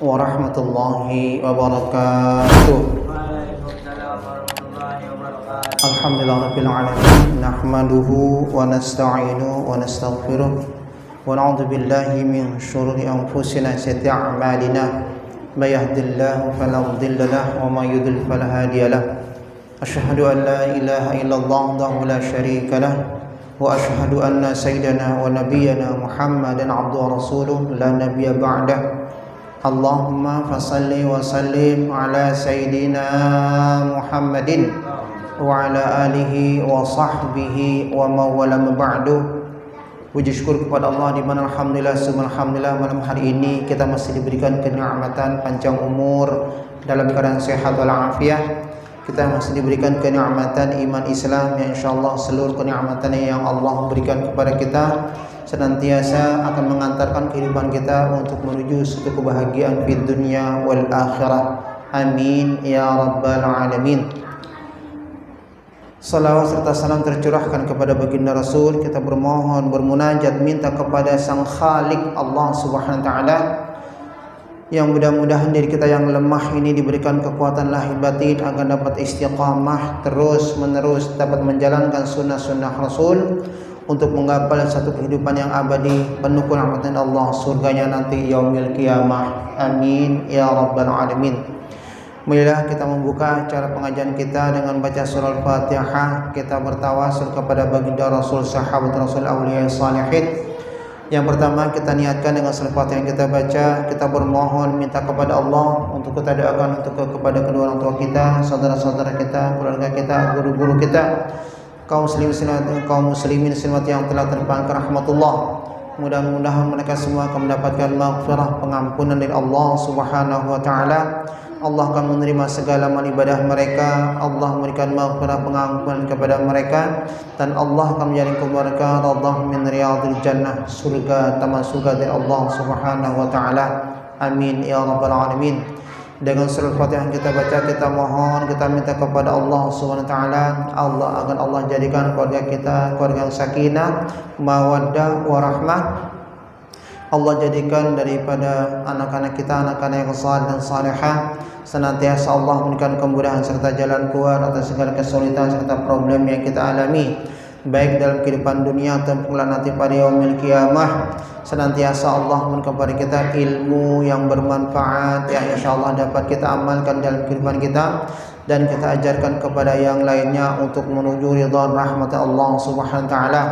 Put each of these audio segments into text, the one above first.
warahmatullahi wabarakatuh. Alhamdulillahirabbil alamin, nahmaduhu wa nasta'inuhu wa nastaghfiruh wa na'udzu billahi min shururi anfusina wa sayyiati a'malina. May yahdihillahu fala mudilla lahu wa may yudlil fala hadiya lahu. Asyhadu an la ilaha illallah wahdahu la syarika lahu wa asyhadu anna sayyidana wa nabiyyana Muhammadan abduhu wa rasuluh la nabiyya ba'dah. Allahumma fasalli wa sallim ala sayyidina Muhammadin wa ala alihi wa sahbihi wa mawala ba'du. Puji syukur kepada Allah di mana alhamdulillah subhanallah malam hari ini kita masih diberikan kenikmatan panjang umur dalam keadaan sehat walafiat. Kita masih diberikan kenikmatan iman Islam yang insyaallah seluruh kenikmatan yang Allah berikan kepada kita senantiasa akan mengantarkan kehidupan kita untuk menuju suatu kebahagiaan di dunia wal akhirah. Amin ya rabbal alamin. Salawat serta salam tercurahkan kepada baginda Rasul. Kita bermohon, bermunajat, minta kepada Sang Khalik Allah Subhanahu wa taala yang mudah-mudahan diri kita yang lemah ini diberikan kekuatan lahir batin agar dapat istiqamah terus menerus dapat menjalankan sunnah-sunnah Rasul untuk menggapai satu kehidupan yang abadi penuh rahmatan Allah, surganya nanti yaumil qiyamah. Amin ya rabbal alamin. Marilah kita membuka acara pengajian kita dengan baca surah Al-Fatihah. Kita bertawasul kepada baginda Rasul, sahabat Rasul, auliya salihin. Yang pertama kita niatkan dengan surah Al-Fatihah yang kita baca, kita bermohon minta kepada Allah untuk kita doakan untuk kepada kedua orang tua kita, saudara-saudara kita, keluarga kita, guru-guru kita, kaum muslimin muslimat yang telah terpangkat rahmatullah. Mudah-mudahan mereka semua akan mendapatkan maghfirah, pengampunan dari Allah Subhanahu wa taala. Allah akan menerima segala amal ibadah mereka. Allah memberikan maghfirah, pengampunan kepada mereka, dan Allah akan menjadikan mereka radhah min riyadil jannah, surga, taman surga dari Allah Subhanahu wa taala. Amin ya rabbal alamin. Dengan surah Al-Fatihah yang kita baca, kita mohon, kita minta kepada Allah Subhanahu wa taala, agar Allah jadikan keluarga kita keluarga yang sakinah, mawaddah, warahmah. Allah jadikan daripada anak-anak kita anak-anak yang saleh dan salihah. Senantiasa Allah memberikan kemudahan serta jalan keluar atas segala kesulitan serta problem yang kita alami, baik dalam kehidupan dunia ataupun nanti pada yaumil qiyamah. Senantiasa Allah memberikan kepada kita ilmu yang bermanfaat yang insyaallah dapat kita amalkan dalam kehidupan kita, dan kita ajarkan kepada yang lainnya untuk menuju ridha rahmat Allah Subhanahu wa taala.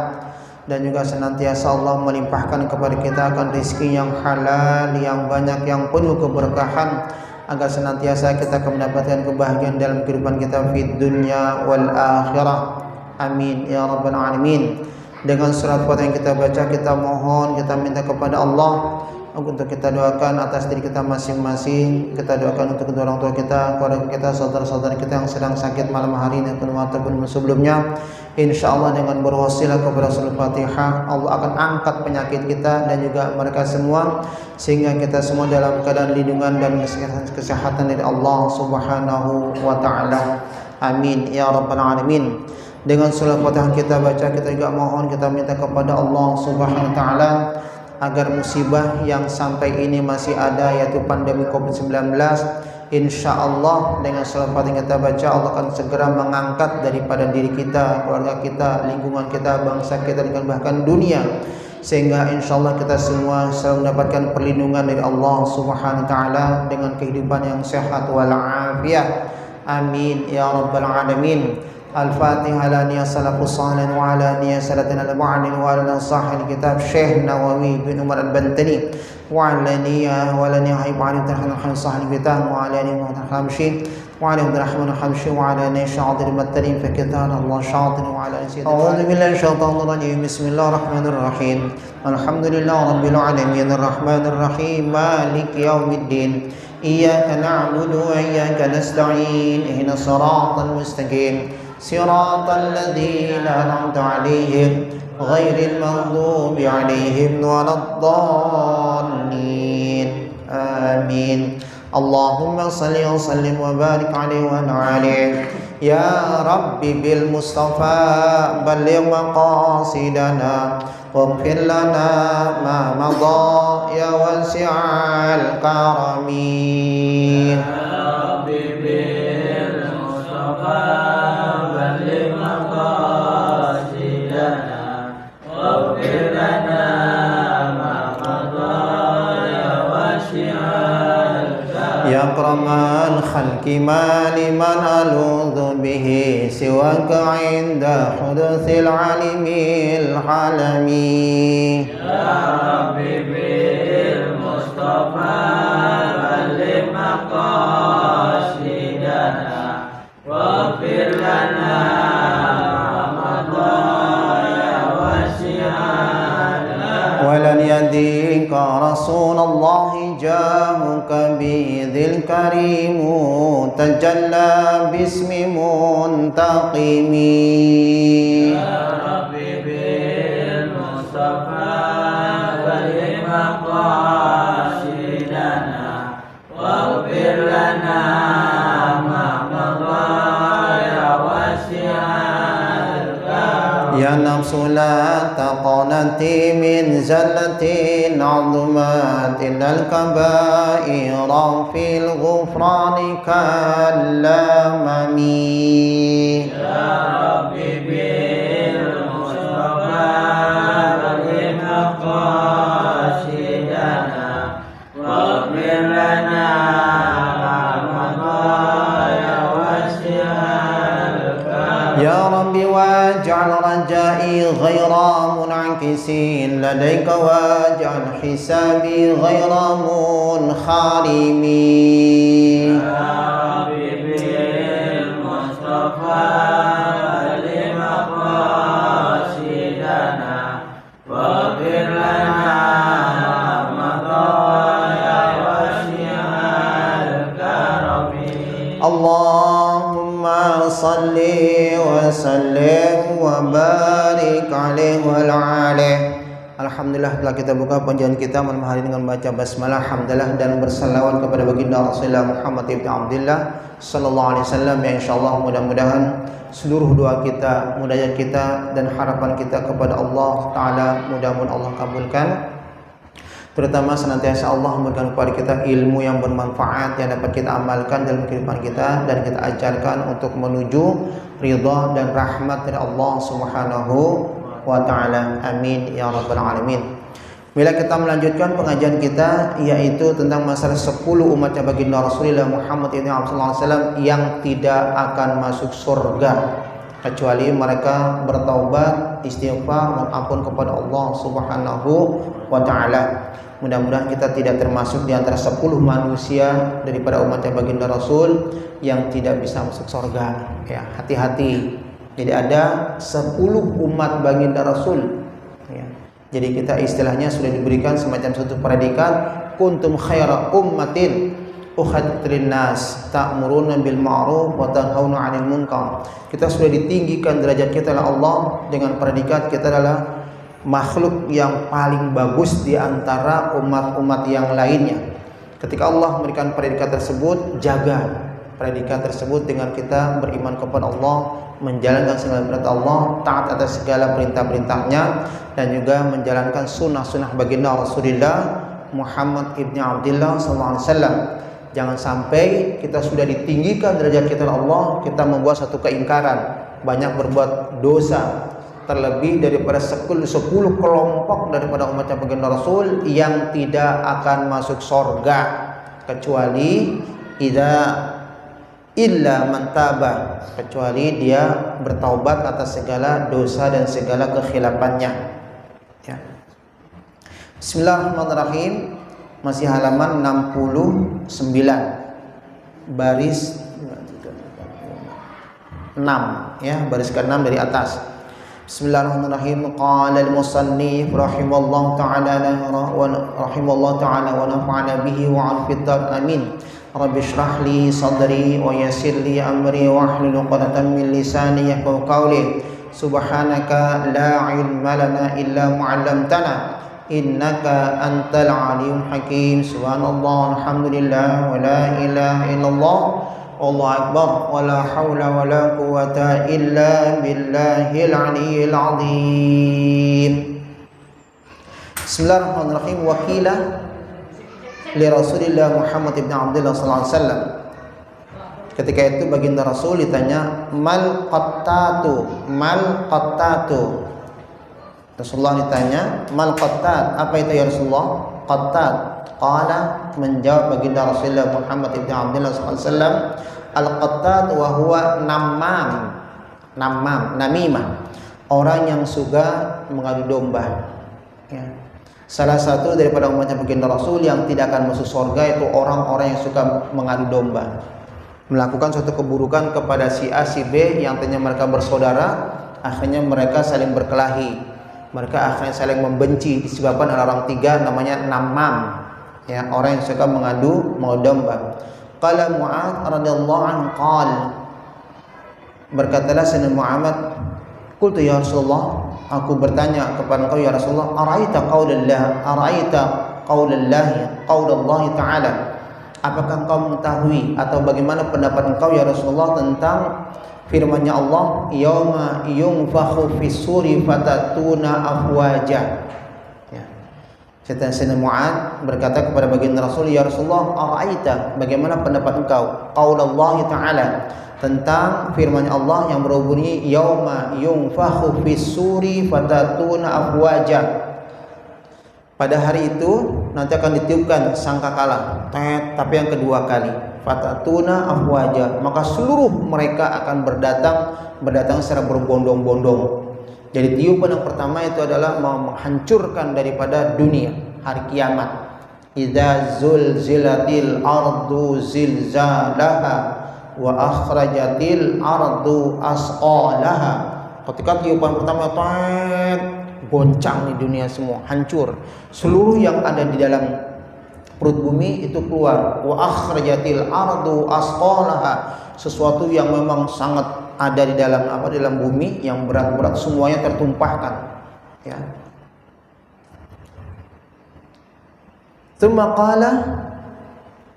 Dan juga senantiasa Allah melimpahkan kepada kita akan rezeki yang halal, yang banyak, yang penuh keberkahan, agar senantiasa kita akan mendapatkan kebahagiaan dalam kehidupan kita di dunia wal akhirah. Amin ya rabbal alamin. Dengan surat Fatihah yang kita baca, kita mohon, kita minta kepada Allah untuk kita doakan atas diri kita masing-masing. Kita doakan untuk kedua orang tua kita, keluarga kita, saudara-saudara kita yang sedang sakit malam hari ini ataupun sebelumnya. Insyaallah dengan berwasilah kepada surah Fatihah, Allah akan angkat penyakit kita dan juga mereka semua, sehingga kita semua dalam keadaan lindungan dan kesehatan dari Allah Subhanahu wa taala. Amin ya rabbal alamin. Dengan surah Fatihah kita baca, kita juga mohon, kita minta kepada Allah Subhanahu wa taala agar musibah yang sampai ini masih ada, yaitu pandemi Covid-19, insyaallah dengan surah Fatihah kita baca, Allah akan segera mengangkat daripada diri kita, keluarga kita, lingkungan kita, bangsa kita, dan bahkan dunia, sehingga insyaallah kita semua selalu mendapatkan perlindungan dari Allah Subhanahu wa taala dengan kehidupan yang sehat walafiat. Amin ya rabbal alamin. Al-Fatihah ala niyah salafus salih wa ala niyah salatina al-ba'lin wa ala sahih kitab Syekh Nawawi bin Umar al-Bantani wa ala niyah wa ala niyah ib'alin tarhan sahih kitab wa ala niyah al-Khamshi wa ala Abdurrahman al-Khamshi wa ala niyah sya'adir al-Mattarin fi kitab Allah sya'adir wa ala niyah A'udhu billahi syaitanir rajim. Bismillahirrahmanirrahim. Alhamdulillah rabbil alamin arrahmanir rahim maliki yaumiddin. Iyyaka na'budu wa iyyaka nasta'in ihdinas siratal mustaqim صراط الذين أنعمت عليهم غير المغضوب عليهم ولا الضالين آمين. اللهم صل وسلم وبارك عليه وعلى آله Ya Rabbi bil Mustafa balligh maqasidana waghfir lana ma madha ya wasi'al karami. Ya Rabbi bil Mustafa balligh maqasidana waghfir lana ma madha ya wasi'al karami. Ya akramal khalqi ma liman aludhu bihi siwaka inda hudutsil alimil alami. Ya Rabbi bil Mustafa balligh maqasidana waghfir lana ma madha ya wasi'al karami. Walan yadika Rasulullahi jamuka bidhil karimu tajalla bismi muntaqimi. Ya Rabbi bil Mustafa balligh maqasidana waghfir lana ma madha ya wasi'al karami. Ya nafsu la taqanati min zallatin azumatin al-kaba'ira fil ghufrani kallamami. Ya Rabbi bil Mustafa balligh maqasidana waghfir lana ma madha ya wasi'al karami. Ya Rabbi waj'al rajai ghaira mun'akisin ladaika waj'al hisabi ghaira munkharimi. Ya Rabbi bil Mustafa balligh maqasidana waghfir lana ma madha ya wasi'al karami. Allahumma salli wa sallim wa barik alaihi wa alihi. Alhamdulillah, telah kita buka pengajian kita malam hari dengan baca basmalah, hamdalah dan bersalawat kepada baginda Rasulullah Muhammad ibn Abdullah sallallahu alaihi wasallam, yang insyaallah mudah-mudahan seluruh doa kita, munajat kita dan harapan kita kepada Allah taala mudah-mudahan Allah kabulkan. Terutama senantiasa Allah memberikan kepada kita ilmu yang bermanfaat yang dapat kita amalkan dalam kehidupan kita dan kita ajarkan untuk menuju ridha dan rahmat dari Allah Subhanahu wa taala. Amin ya rabbal alamin. Bila kita melanjutkan pengajian kita, yaitu tentang masalah 10 umatnya baginda Rasulullah Muhammad SAW yang tidak akan masuk surga kecuali mereka bertaubat, istighfar, dan ampun kepada Allah Subhanahu wa taala. Mudah-mudahan kita tidak termasuk di antara 10 manusia daripada umatnya baginda Rasul yang tidak bisa masuk surga. Ya, hati-hati. Jadi ada 10 umat baginda Rasul. Ya. Jadi kita istilahnya sudah diberikan semacam satu predikat, kuntum khaira ummatin ukhrijat linnas ta'muruna bil ma'ruf wa tanhauna 'anil munkar. Kita sudah ditinggikan derajat kita oleh Allah dengan predikat kita adalah makhluk yang paling bagus di antara umat-umat yang lainnya. Ketika Allah memberikan predikat tersebut, jaga predikat tersebut dengan kita beriman kepada Allah, menjalankan segala perintah Allah, taat atas segala perintah-perintahnya, dan juga menjalankan sunnah-sunnah baginda Rasulullah Muhammad ibn Abdullah SAW. Jangan sampai kita sudah ditinggikan derajat kita oleh Allah, kita membuat satu keingkaran, banyak berbuat dosa, terlebih daripada 10 kelompok daripada umatnya baginda Rasul yang tidak akan masuk surga kecuali illa man taba, kecuali dia bertaubat atas segala dosa dan segala kekhilafannya. Ya. Bismillahirrahmanirrahim. Masih halaman 69 baris 6 ya, baris ke-6 dari atas. Bismillahirrahmanirrahim. Qala al-musannif rahimallahu ta'ala wa nafa'ana bihi wa 'an fiddar amin. Rabbi shrah li sadri wa yassir li amri wa hlul 'uqdatam min lisani yafqahu qawli. Subhanaka la ilma lana illa ma 'allamtana innaka antal alim hakim. Subhanallah, alhamdulillah, wa la ilaha illallah, Allahu akbar, wala haula wala quwata illa billahil aliyyil azim. Bismillahirrahmanirrahim. Wakila li Rasulillah Muhammad ibn Abdullah sallallahu alaihi wasallam. Ketika itu baginda Rasul ditanya, mal qattatu, mal qattatu. Rasulullah ditanya, mal qattat, apa itu ya Rasulullah? Qattat. Qala, menjawab baginda Rasulullah Muhammad ibn Abdullah sallallahu alaihi wasallam, al qattat wa huwa namam. Namam, namimah, orang yang suka mengadu domba, ya. Salah satu daripada umatnya baginda Rasul yang tidak akan masuk surga itu orang-orang yang suka mengadu domba, melakukan suatu keburukan kepada si A si B yang tadinya mereka bersaudara, akhirnya mereka saling berkelahi, mereka akhirnya saling membenci disebabkan oleh orang tiga namanya namam, ya, orang yang suka mengadu domba. Qala Mu'adz radhiyallahu anhu qala, berkatalah Sayyidina Muhammad, qultu ya Rasulullah, aku bertanya kepada engkau ya Rasulullah, araita qaulallahi ta'ala, apakah engkau mengetahui atau bagaimana pendapat engkau ya Rasulullah tentang firman-Nya Allah, yauma yunfakhu fis-suri fatatuna afwaja, ya. Sayyidina Mu'adz berkata kepada baginda Rasul, ya Rasulullah, araita, bagaimana pendapat engkau qaulallahi ta'ala, tentang firman Allah yang berbunyi yauma yunfakhu fis-suri fatatuna afwaja, pada hari itu nanti akan ditiupkan sangkakala, tapi yang kedua kali, fatatuna afwaja, maka seluruh mereka akan berdatang secara berbondong-bondong. Jadi tiupan yang pertama itu adalah menghancurkan daripada dunia, hari kiamat. Idza zulzilatil ardu zilzalaha wa akhrajatil ardu asqalaha. Ketika tiupan pertama, goncang di dunia semua, hancur. Seluruh yang ada di dalam perut bumi itu keluar. Wa akhrajatil ardu asqalaha, sesuatu yang memang sangat ada di dalam dalam bumi yang berat-berat semuanya tertumpahkan, ya. Tsumma qala,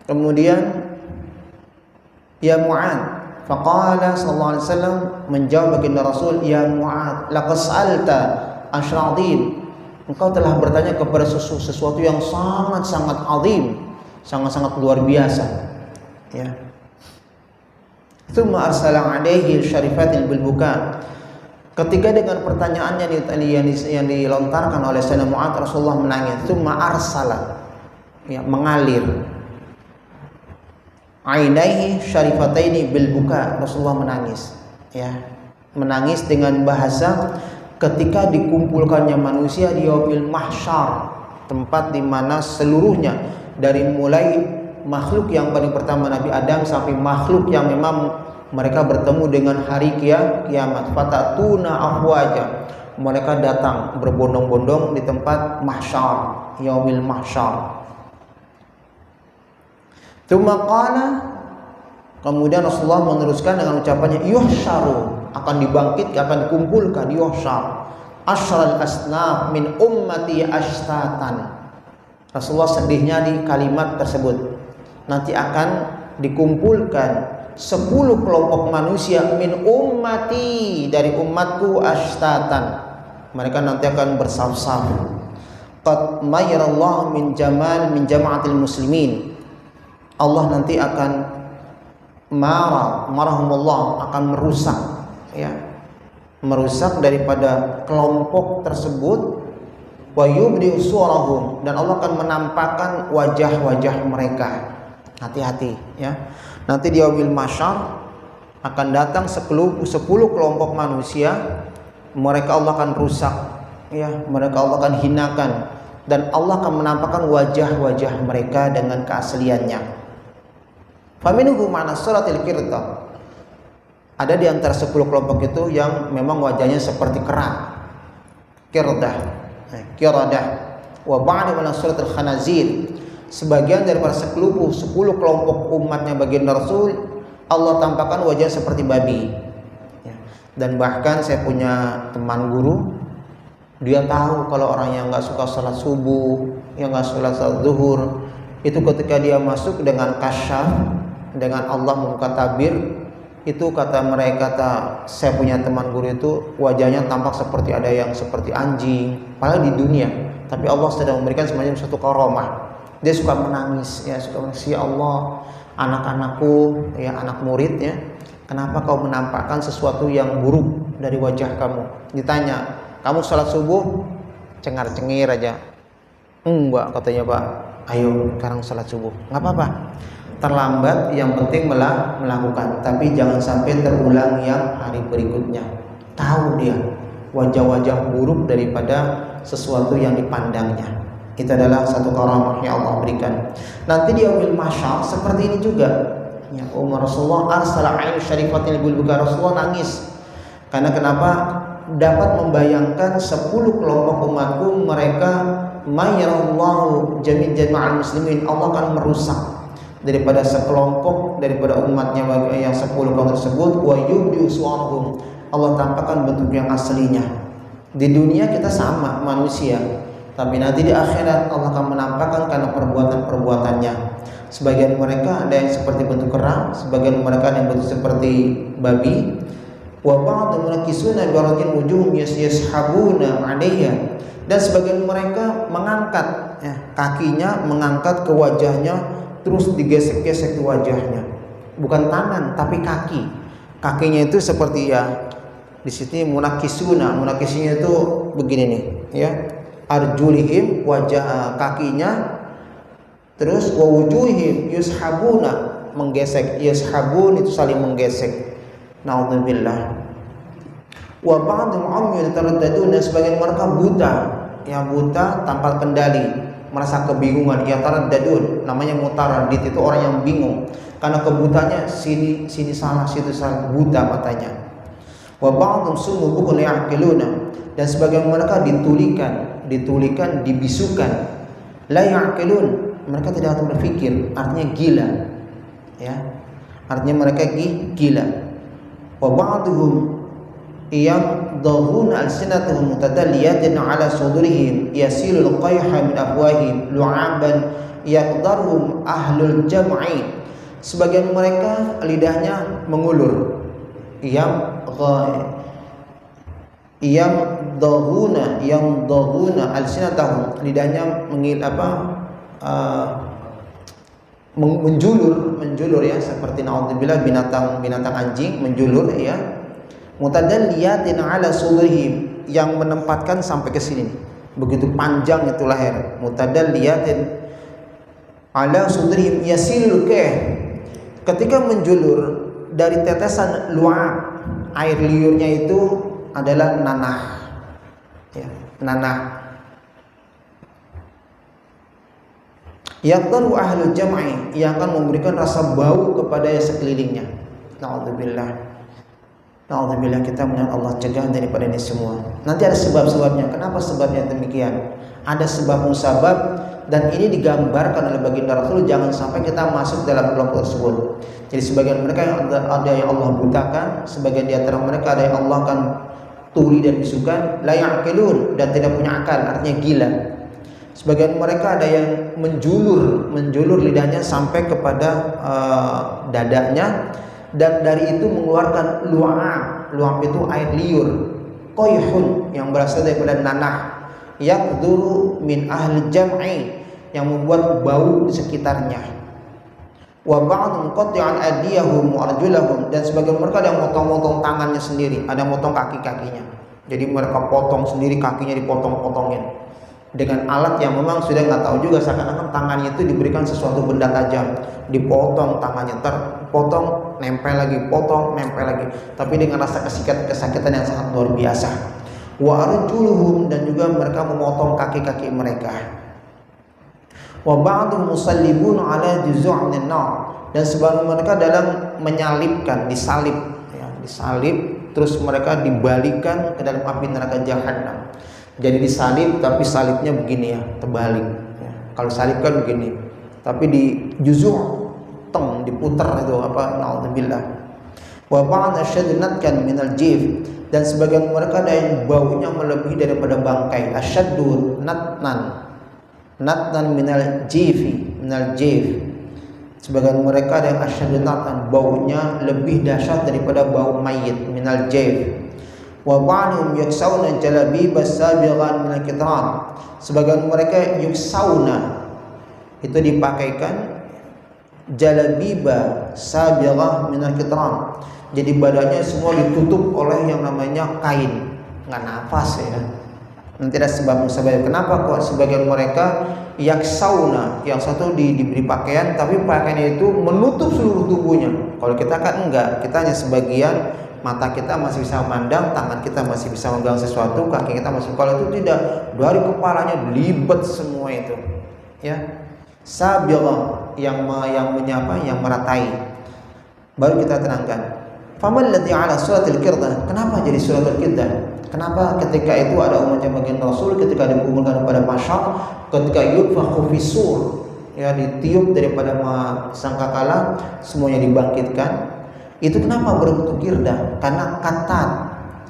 kemudian ya Mu'adz, faqala sallallahu alaihi wasallam, menjawab baginda Rasul, ya Mu'adz, laqad sa'alta asy'adin, engkau telah bertanya kepada sesuatu yang sangat-sangat azim, sangat-sangat luar biasa, ya. Tsumma arsala alaihi syarifatil bil buka. Ketika dengan pertanyaannya yang dilontarkan oleh Sayyidina Mu'adz, Rasulullah menangis. Tsumma arsala, ya, mengalir, ainaihi syarifataini bil buka, Rasulullah menangis, ya, menangis dengan bahasa ketika dikumpulkannya manusia di yaumil mahsyar, tempat di mana seluruhnya dari mulai makhluk yang paling pertama Nabi Adam sampai makhluk yang memang mereka bertemu dengan hari kiamat, fatatuna afwaja, mereka datang berbondong-bondong di tempat mahsyar, yaumil mahsyar. Tsumma qala, kemudian Rasulullah meneruskan dengan ucapannya, yuhsyaru, akan dibangkitkan, akan dikumpulkan, yuhsyar asyral asnaf min ummati ashtatan. Rasulullah sedihnya di kalimat tersebut, nanti akan dikumpulkan 10 kelompok manusia min ummati, dari umatku, ashtatan, mereka nanti akan bersaf-saf. Qad mayyarallahu min jama'atil muslimin, Allah nanti akan marahumullah, akan merusak, ya, merusak daripada kelompok tersebut. Wa yubdi'u surahum, dan Allah akan menampakkan wajah-wajah mereka. Hati-hati, ya. Nanti di yaumil mahsyar akan datang 10 kelompok manusia, mereka Allah akan rusak, ya, mereka Allah akan hinakan, dan Allah akan menampakkan wajah-wajah mereka dengan keasliannya. Faminhu ma'na suratil qirdah, ada di antara 10 kelompok itu yang memang wajahnya seperti kera, qirdah, wa ba'da min suratil khanazir, sebagian daripada 10 kelompok umatnya baginda Rasul Allah tampakkan wajah seperti babi, ya. Dan bahkan saya punya teman guru, dia tahu kalau orang yang nggak suka sholat subuh, yang nggak sholat zuhur, itu ketika dia masuk dengan kasyaf, dengan Allah membuka tabir itu, kata mereka, kata saya punya teman guru itu, wajahnya tampak seperti ada yang seperti anjing, padahal di dunia, tapi Allah sedang memberikan semacam suatu karomah. Dia suka menangis, ya suka menangis, ya Allah, anak-anakku, ya anak murid, ya kenapa kau menampakkan sesuatu yang buruk dari wajah kamu? Ditanya, kamu sholat subuh? Cengar-cengir aja. Enggak, katanya Pak. Ayo sekarang sholat subuh. Nggak apa-apa, terlambat, yang penting melakukan. Tapi jangan sampai terulang yang hari berikutnya. Tahu dia wajah-wajah buruk daripada sesuatu yang dipandangnya. Itu adalah satu karamah yang Allah berikan. Nanti di yaumil mahsyar seperti ini juga. Ya Umar Rasulullah arsala ain syarifatil bulbuka, Rasulullah nangis. Karena kenapa? Dapat membayangkan 10 kelompok umatku, mereka mayyarallahu jama'al muslimin, Allah akan merusak daripada sekelompok daripada umatnya yang 10 kelompok tersebut. Wa yubdi suwarhum, Allah tampakkan bentuk yang aslinya. Di dunia kita sama manusia, tapi nanti di akhirat Allah akan menampakkan karena perbuatan-perbuatannya. Sebagian mereka ada yang seperti bentuk kera, sebagian mereka ada yang bentuk seperti babi. Wa ba'du munakisuna baratin wujuhum yashabuna 'alayha, dan sebagian mereka mengangkat kakinya, mengangkat ke wajahnya, terus digesek-gesek ke wajahnya. Bukan tangan tapi kaki. Kakinya itu seperti, ya di sini munakisnya itu begini nih, ya. Arjulihim, wajah kakinya, terus wa wujuhim yushabuna, menggesek. Yushabun itu saling menggesek. Naudzubillah. Wa ba'dhum umyun yataraddadun, dan sebagian mereka buta, ya buta tanpa kendali, merasa kebingungan. Yataraddadun, namanya mutaraddid, itu orang yang bingung karena kebutanya, sini salah, situ salah, buta matanya. Wa ba'dhum summun bukmun la ya'qiluna, dan sebagian mereka ditulikan, dibisukan. La ya'qilun, mereka tidak dapat berpikir, artinya gila, ya, artinya mereka gila. Wa ba'duhum yamdahuna alsinatahum mutadalliyatin ala sudurihim yasilul qayha min afwahihim lu'aban yaqdaruhum ahlul jam'i, sebagian mereka lidahnya mengulur. Yamdahuna alsinatahum, lidahnya menjulur, ya, seperti naudzubillah binatang anjing menjulur, ya. Mutadalliyatin ala sudurihim, yang menempatkan sampai ke sini, begitu panjang itu leher. Mutadalliyatin ala sudurihim yasilul qayh, ketika menjulur dari tetesan lu'ab, air liurnya itu adalah nanah, ya, nanah. Yaqdaru ahlul jam'i, yang akan memberikan rasa bau kepada sekelilingnya. Na'udzubillah, kita mudah Allah cegah daripada ini semua. Nanti ada sebab-sebabnya. Kenapa sebabnya demikian? Ada sebab musabab, dan ini digambarkan oleh baginda Rasul, jangan sampai kita masuk dalam kelompok tersebut. Jadi sebagian mereka yang ada yang Allah butakan, sebagian di antara mereka ada yang Allah akan tuli dan bisukan, la ya'qilun, dan tidak punya akal, artinya gila. Sebagian mereka ada yang menjulur lidahnya sampai kepada dadanya, dan dari itu mengeluarkan lu'ab itu air liur. Qayhun, yang berasal daripada nanah, yaqduru min ahli jam'i, yang membuat bau di sekitarnya. Wa ba'dhum qati'an adiyahum wa arjulahum, dan sebagian mereka ada yang motong-motong tangannya sendiri, ada yang motong kaki-kakinya. Jadi mereka potong sendiri kakinya, dipotong-potongin dengan alat yang memang sudah nggak tahu juga, seakan-akan tangannya itu diberikan sesuatu benda tajam, dipotong tangannya, terpotong, nempel lagi, potong, nempel lagi, tapi dengan rasa kesakitan yang sangat luar biasa. Wa arjuluhum, dan juga mereka memotong kaki-kaki mereka. Wa ba'dhum musallibun ala juz'un min nar, dan sebagian mereka dalam menyalibkan, disalib, terus mereka dibalikan ke dalam api neraka jahanam. Jadi disalib, tapi salibnya begini, ya, terbalik, ya. Kalau salib kan begini, tapi di juzu' diputar itu apa, naudzubillah. Wa ba'd asyaddu natkan minal jif, dan sebagian mereka ada yang baunya melebihi daripada bangkai. Asyaddu natnan minal jif, Sebagian mereka ada yang asyadun natan, baunya lebih dahsyat daripada bau mayit, minal jaif. Wa ba'dhum yaksawna jalabiba sabighan minal kitran. Sebagian mereka yuksawna, itu dipakaikan jalabiba sabighah minal kitran. Jadi badannya semua ditutup oleh yang namanya kain, nggak nafas ya. Nanti ada sebab. Kenapa kok sebagian mereka yaksauna, yang satu diberi pakaian tapi pakaian itu menutup seluruh tubuhnya. Kalau kita kan enggak, kita hanya sebagian, mata kita masih bisa memandang, tangan kita masih bisa memegang sesuatu, kaki kita masih. Kalau itu tidak, dari kepalanya libet semua itu. Ya. Sabighah yang menyapa, yang meratai. Baru kita terangkan. Faman ladzi ala suratil qirdah. Kenapa jadi suratul qirdah? Kenapa ketika itu ada umatnya bagian Rasul, ketika dikumpulkan pada masyar, ketika yunfakhu fisur, ya ditiup daripada sangkakala, semuanya dibangkitkan. Itu kenapa berbentuk qirdah? Karena katat.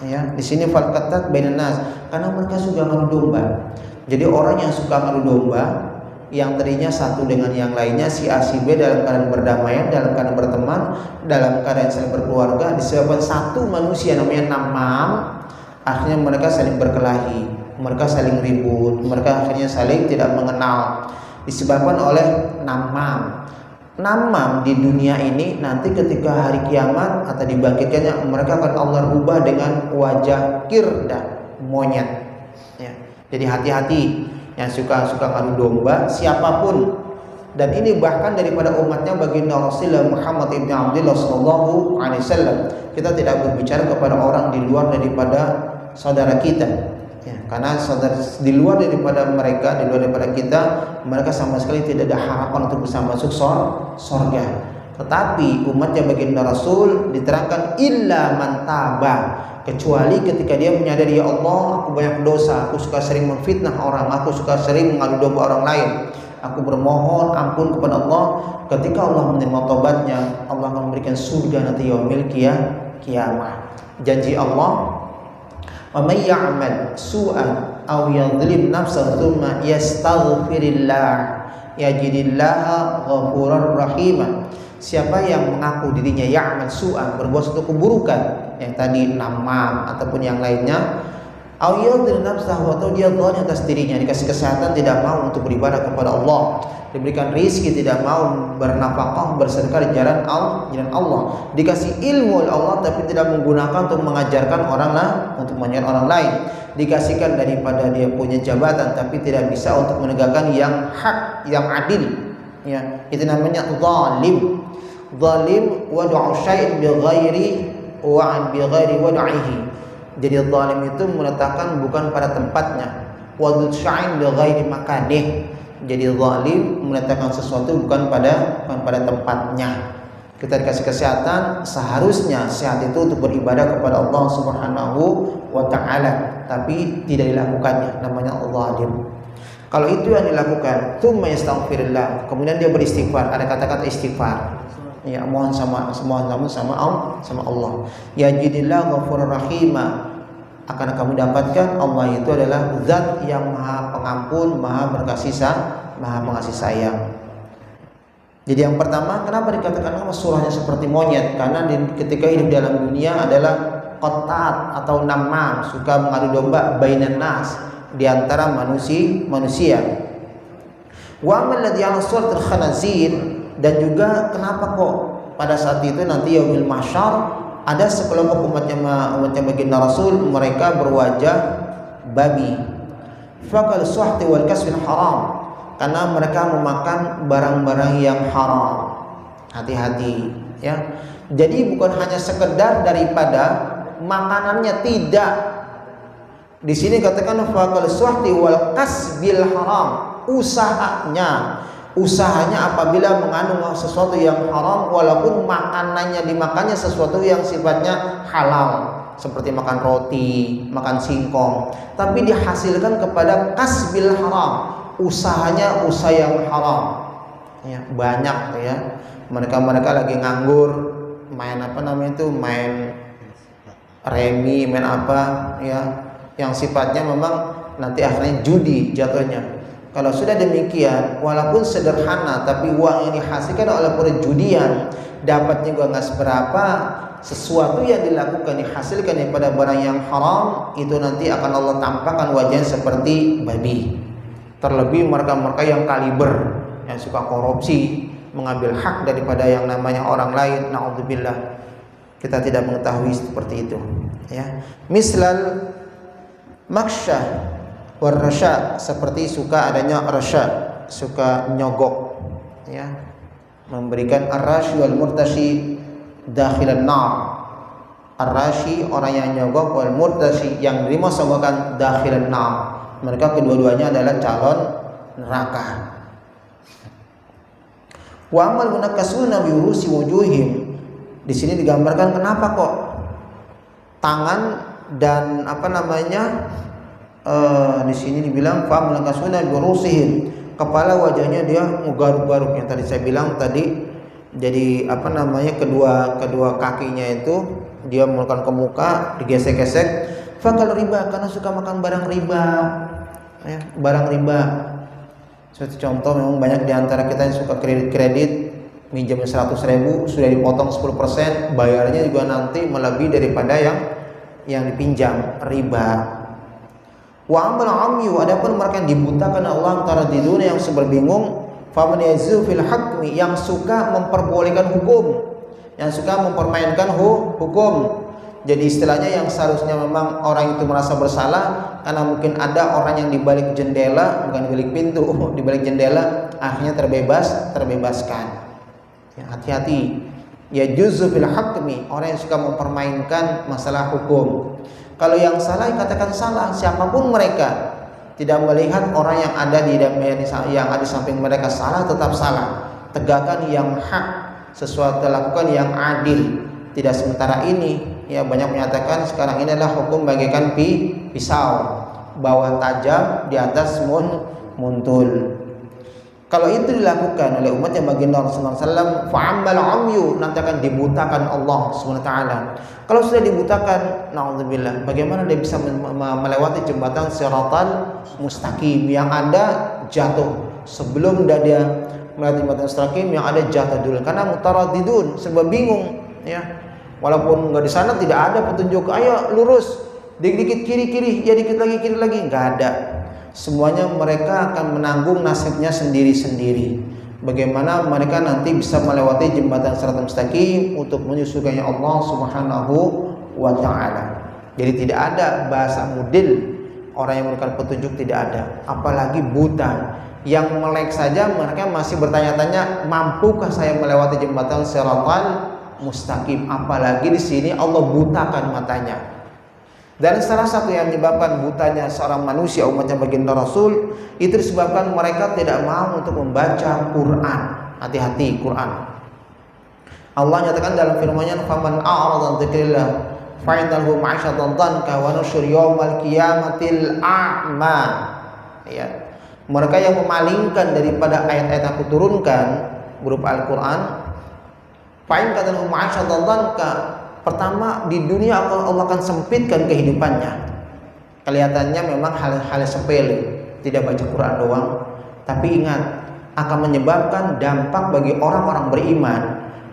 Ya, di sini fal katat bainan nas, karena mereka suka ngadu domba. Jadi orang yang suka ngadu domba, yang tadinya satu dengan yang lainnya, si A si B dalam keadaan berdamaian, dalam keadaan berteman, dalam keadaan saling berkeluarga, disebabkan satu manusia namanya namam, akhirnya mereka saling berkelahi, mereka saling ribut, mereka akhirnya saling tidak mengenal, disebabkan oleh namam. Namam di dunia ini nanti ketika hari kiamat atau dibangkitkannya, mereka akan Allah rubah dengan wajah qirdah, monyet. Ya. Jadi hati-hati yang suka ngadu domba, siapapun. Dan ini bahkan daripada umatnya baginda Rasulullah Muhammad ibn Abdullah sallallahu alaihi wasallam. Kita tidak berbicara kepada orang di luar daripada saudara kita, ya, karena saudara di luar daripada mereka, di luar daripada kita, mereka sama sekali tidak ada harapan untuk bisa masuk surga. Tetapi umatnya baginda Rasul diterangkan illa man taba, kecuali ketika dia menyadari, ya Allah, aku banyak dosa, aku suka sering memfitnah orang, aku suka sering mengadu domba orang lain, aku bermohon ampun kepada Allah. Ketika Allah menerima tobatnya, Allah akan memberikan surga nanti yaumil qiyamah. Janji Allah, wa may ya'mal su'an aw yadhlim nafsahu thumma yastaghfirillah yajidillaha ghafurar rahima. Siapa yang mengaku dirinya ya'mal su'an, berbuat suatu keburukan, yang tadi namam ataupun yang lainnya, aw yadhlim nafsahu, atau dia zalim atas dirinya, dikasih kesehatan tidak mau untuk beribadah kepada Allah, diberikan rizki tidak mau bernafkah bersedekah di jalan Allah, dikasih ilmu oleh Allah tapi tidak menggunakan untuk mengajarkan orang lain, untuk mengajar orang lain, dikasihkan daripada dia punya jabatan tapi tidak bisa untuk menegakkan yang hak, yang adil, ya, itu namanya zalim. Zalim wad'u syai'in bighairi wad'ihi. Jadi zalim itu meletakkan bukan pada tempatnya, wad'u syai'in bighairi makanih. Jadi zalim meletakkan sesuatu bukan pada tempatnya. Kita dikasih kesehatan, seharusnya sehat itu untuk beribadah kepada Allah Subhanahu wa taala, tapi tidak dilakukannya, namanya zalim. Kalau itu yang dilakukan, tsumma yastaghfirullah, kemudian dia beristighfar, ada kata-kata istighfar. Ya, mohon sama Allah. Ya jidillah ghafurur rahima, akan kamu dapatkan Allah itu adalah zat yang maha pengampun, maha pengasih sayang. Jadi yang pertama, kenapa dikatakan surahnya seperti monyet? Karena ketika hidup dalam dunia adalah qatat atau namam, suka mengadu domba bainan nas, di antara manusia. Wa amal ladzi ala suratul khanazir, dan juga kenapa kok pada saat itu nanti yaumil mahsyar ada sekelompok umatnya baginda Rasul, mereka berwajah babi. Fakal suhti wal kasbil haram, karena mereka memakan barang-barang yang haram. Hati-hati, ya. Jadi bukan hanya sekedar daripada makanannya, tidak. Di sini katakan fakal suhti wal kasbil haram, usahanya apabila mengandung sesuatu yang haram, walaupun makanannya dimakannya sesuatu yang sifatnya halal, seperti makan roti, makan singkong, tapi dihasilkan kepada kasbil haram, usahanya usaha yang haram. Ya, banyak ya. Mereka lagi nganggur, main main remi, main apa ya, yang sifatnya memang nanti akhirnya judi jatuhnya. Kalau sudah demikian, walaupun sederhana, tapi uang yang dihasilkan oleh perjudian dapatnya juga nggak seberapa, sesuatu yang dilakukan dihasilkan daripada barang yang haram, itu nanti akan Allah tampakkan wajahnya seperti babi. Terlebih mereka-mereka yang kaliber, yang suka korupsi, mengambil hak daripada yang namanya orang lain. Na'udzubillah, kita tidak mengetahui seperti itu, ya. Mislal maksyah warrasya, seperti suka adanya rasya, suka nyogok, ya, memberikan ar-rashi wal murtashi dakhilan nar. Ar-rashi orang yang nyogok, wal murtashi yang menerima sogokan dakhilan nar. Mereka kedua-duanya adalah calon neraka. Wa amal munakkasuna bi urusi wujuhim. Di sini digambarkan kenapa kok tangan dan di sini dibilang fa mulakasuna bi rusihim, kepala wajahnya dia menggaruk-garuk, yang tadi saya bilang tadi. Jadi kedua kakinya itu dia melakukan ke muka, digesek-gesek. Fa kalau riba, karena suka makan barang riba, ya, barang riba. Seperti contoh, memang banyak di antara kita yang suka kredit, minjam 100.000 sudah dipotong 10%, bayarnya juga nanti melebihi daripada yang dipinjam, riba. Wa amal amyu, adapun mereka yang dibutakan Allah antara di dunia, yang seberbingung, faman yazu fil hukmi, yang suka memperbolehkan hukum, yang suka mempermainkan hukum. Jadi istilahnya yang seharusnya memang orang itu merasa bersalah karena mungkin ada orang yang di balik jendela, bukan di balik pintu, di balik jendela, akhirnya terbebaskan. Ya, hati-hati. Ya juzu fil hukmi, orang yang suka mempermainkan masalah hukum. Kalau yang salah katakan salah, siapapun mereka, tidak melihat orang yang ada di samping mereka salah, tetap salah. Tegakkan yang hak, sesuatu lakukan yang adil. Tidak sementara ini, ya, banyak menyatakan sekarang ini adalah hukum bagaikan pisau, bawah tajam, di atas muntul. Kalau itu dilakukan oleh umat yang baginda Rasulullah SAW, fa'ammal amyu, nanti akan dibutakan Allah SWT. Kalau sudah dibutakan, na'udzubillah, bagaimana dia bisa melewati jembatan siratal mustaqim, yang ada jatuh. Sebelum dia melewati jembatan mustaqim, yang ada jatuh dulu, karena mutaradidun, serba bingung, ya. Walaupun nggak di sana tidak ada petunjuk, ayo lurus, dikit kiri, ya dikit lagi kiri lagi, nggak ada. Semuanya mereka akan menanggung nasibnya sendiri-sendiri. Bagaimana mereka nanti bisa melewati jembatan siratal mustaqim untuk menyusukannya Allah Subhanahu wa taala. Jadi tidak ada bahasa mudil, orang yang memberikan petunjuk tidak ada, apalagi buta. Yang melek saja mereka masih bertanya-tanya, mampukah saya melewati jembatan siratal mustaqim? Apalagi di sini Allah butakan matanya. Dan salah satu yang menyebabkan butanya seorang manusia umatnya baginda Rasul itu disebabkan mereka tidak mau untuk membaca Quran. Hati-hati Quran. Allah nyatakan dalam firman-Nya, "Faman a'rada an dzikrillah fa innahu ma'isyatan dhanka wa nusyur yaumal qiyamatil a'ma." Ya. Mereka yang memalingkan daripada ayat-ayat aku turunkan berupa Al-Qur'an, fa innahu ma'isyatan dhanka. Pertama, di dunia Allah akan sempitkan kehidupannya. Kelihatannya memang hal-hal sepele, tidak baca Quran doang, tapi ingat, akan menyebabkan dampak bagi orang-orang beriman.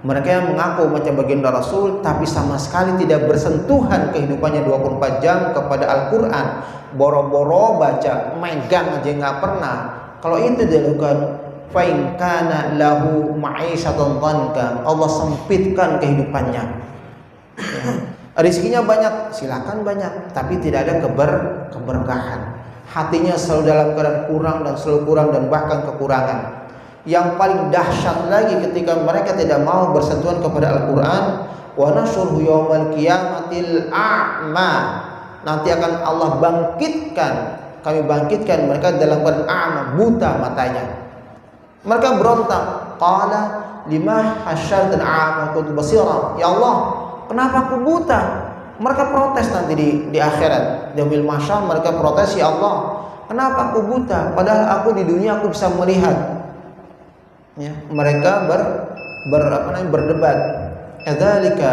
Mereka yang mengaku macam baginda Rasul, tapi sama sekali tidak bersentuhan kehidupannya 24 jam kepada Al-Quran. Boro-boro baca, megang aja nggak pernah. Kalau itu dilakukan, fa in kana lahu ma'isyatan dhanka, Allah sempitkan kehidupannya. Ya. Rizkinya banyak, silakan banyak, tapi tidak ada keberkahan. Hatinya selalu dalam keadaan kurang dan selalu kurang dan bahkan kekurangan. Yang paling dahsyat lagi ketika mereka tidak mau bersentuhan kepada Al-Quran, wa nasyurhu yaumal qiyamatil a'ma. Nanti akan Allah bangkitkan, kami bangkitkan mereka dalam keadaan a'ma, buta matanya. Mereka berontak, qala lima hasyartan a'ma kuntu basira. Ya Allah, kenapa aku buta? Mereka protes nanti di akhirat, di yaumil mahsyar mereka protes, ya Allah, kenapa aku buta? Padahal aku di dunia aku bisa melihat. Ya, mereka berdebat. Kadzalika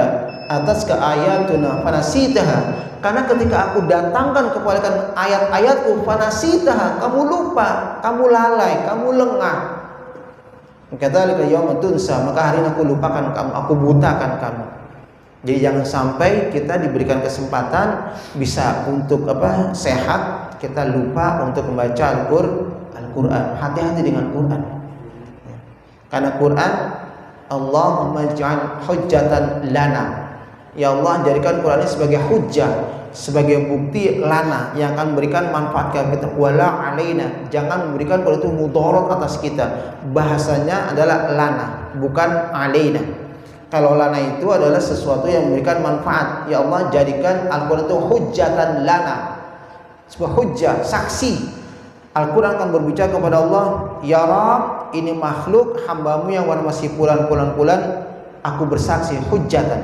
atas ke ayatuna fanasitaha, karena ketika aku datangkan kepada ayat-ayatku fanasitaha, kamu lupa, kamu lalai, kamu lengah. Kadzalika yauma tunsa, maka hari ini aku lupakan kamu, aku butakan kamu. Jadi jangan sampai kita diberikan kesempatan bisa untuk sehat, kita lupa untuk membaca Al-Quran. Hati-hati dengan Quran. Karena Quran, Allahumma ja'al hujjatan lana. Ya Allah, jadikan Quran ini sebagai hujjah, sebagai bukti lana yang akan memberikan manfaat kepada kita. Wala alaina, jangan memberikan kalau itu mudarat atas kita. Bahasanya adalah lana, bukan alaina. Kalau lana itu adalah sesuatu yang memberikan manfaat. Ya Allah, jadikan Al-Quran itu hujjatan lana, sebuah hujjah, saksi. Al-Quran akan berbicara kepada Allah, ya Rabb, ini makhluk hambamu yang masih pulan-pulan, aku bersaksi hujjatan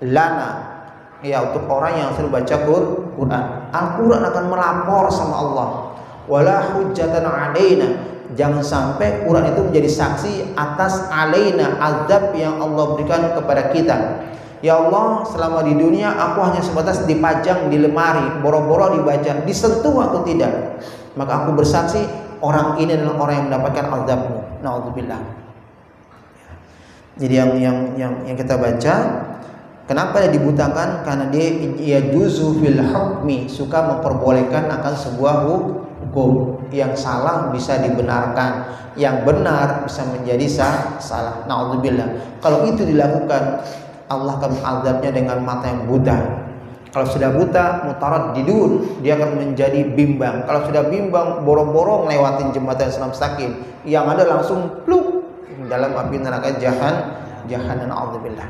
lana, ya untuk orang yang selalu baca Quran. Al-Quran akan melapor sama Allah. Wala hujjatan alaina, jangan sampai Quran itu menjadi saksi atas alaina, azab yang Allah berikan kepada kita. Ya Allah, selama di dunia aku hanya sebatas dipajang di lemari, boro-boro dibaca, disentuh atau tidak. Maka aku bersaksi orang ini adalah orang yang mendapatkan azabmu. Na'udzubillah. Jadi yang kita baca, kenapa dia dibutakan? Karena dia juzu fil hukmi, suka memperbolehkan akan sebuah hukum. Yang salah bisa dibenarkan, yang benar bisa menjadi salah. Na'udzubillah. Kalau itu dilakukan, Allah akan mengazabnya dengan mata yang buta. Kalau sudah buta, mutaraddidun, dia akan menjadi bimbang. Kalau sudah bimbang, boro-boro ngelewatin jembatan Sirat Mustaqim, yang ada langsung pluk dalam api neraka jahanam. Na'udzubillah.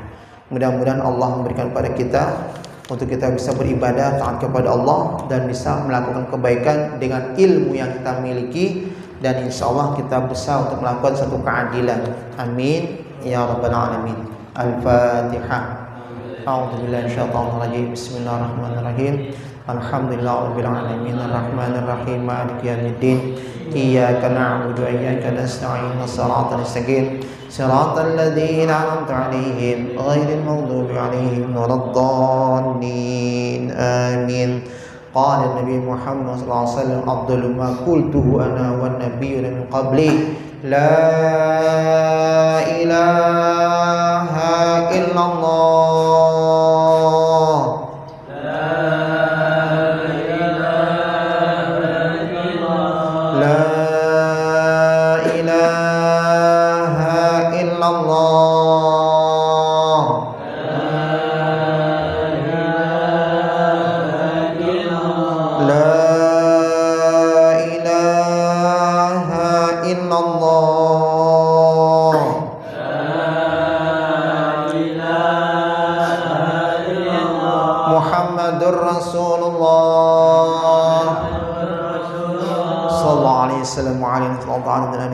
Mudah-mudahan Allah memberikan kepada kita untuk kita bisa beribadah taat kepada Allah dan bisa melakukan kebaikan dengan ilmu yang kita miliki, dan insya Allah kita bisa untuk melakukan satu keadilan. Amin ya rabbal alamin. Al-Fatihah. A'udzubillahi minasyaitonir rajim. Bismillahirrahmanirrahim. Alhamdulillahirabbil alamin arrahmanir rahim maliki yaumiddin. Iyyaka na'budu wa iyyaka nasta'in. Shiratal mustaqim. Shiratal ladzina an'amta 'alaihim ghairil maghdubi 'alaihim waladdallin. Amin. Qala Nabi Muhammad sallallahu alaihi wasallam, afdalu ma qultuhu ana wan nabiyyuna min qabli, la ilaha illallah.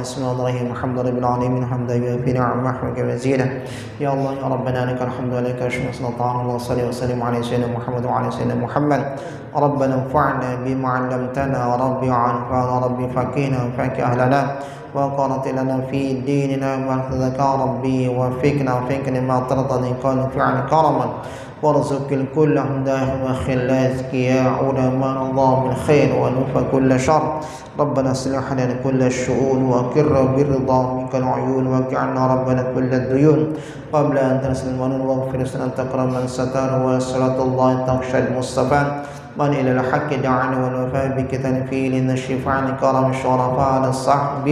Bismillahirrahmanirrahim. Alhamdulillahirabbil hamdan yufi ni'amahu wa yazida. Ya Allah ya Rabbana lakal hamdu wa lakal syukru. Sallallahu alaihi wasallam ala sayyidina Muhammad wa ala sayyidina Muhammad. Rabbana anfa'na bima 'allamtana wa rabbi 'anfa'na rabbi faqihna wa faqih ahlana wa qarat lana fi dinina ma tadhakka rabbi wa fiqna ma tarda qala fi'al karaman وارزق الكل همداه وخلاك يا علماء الله من خير ونفى كل شر. ربنا اصلح لنا كل الشؤون وقر بالرضا منك العيون واجعلنا ربنا كل الديون قبل ان تنزل المنون واغفر لنا تكرم من ستر وصلاة الله تخشى المصطفى من الى الحق دعانا والوفاء بكتنفيل الشفاء لكرم الشرفاء على الصحب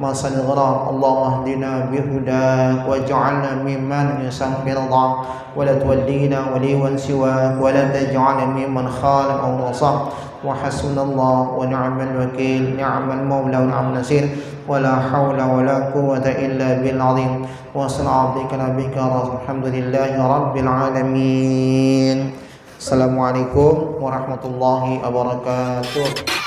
مصن الغرام. اللهم اهدنا بهداك واجعلنا ممن يسام برضاك ولا تولينا وليا سواك ولا تجعلنا ممن خالف او نصر. وحسبنا الله ونعم الوكيل نعم المولى ونعم النصير ولا حول ولا قوة إلا بالعظيم. وصل عبدك نبيك الحمد لله رب العالمين. Assalamualaikum warahmatullahi wabarakatuh.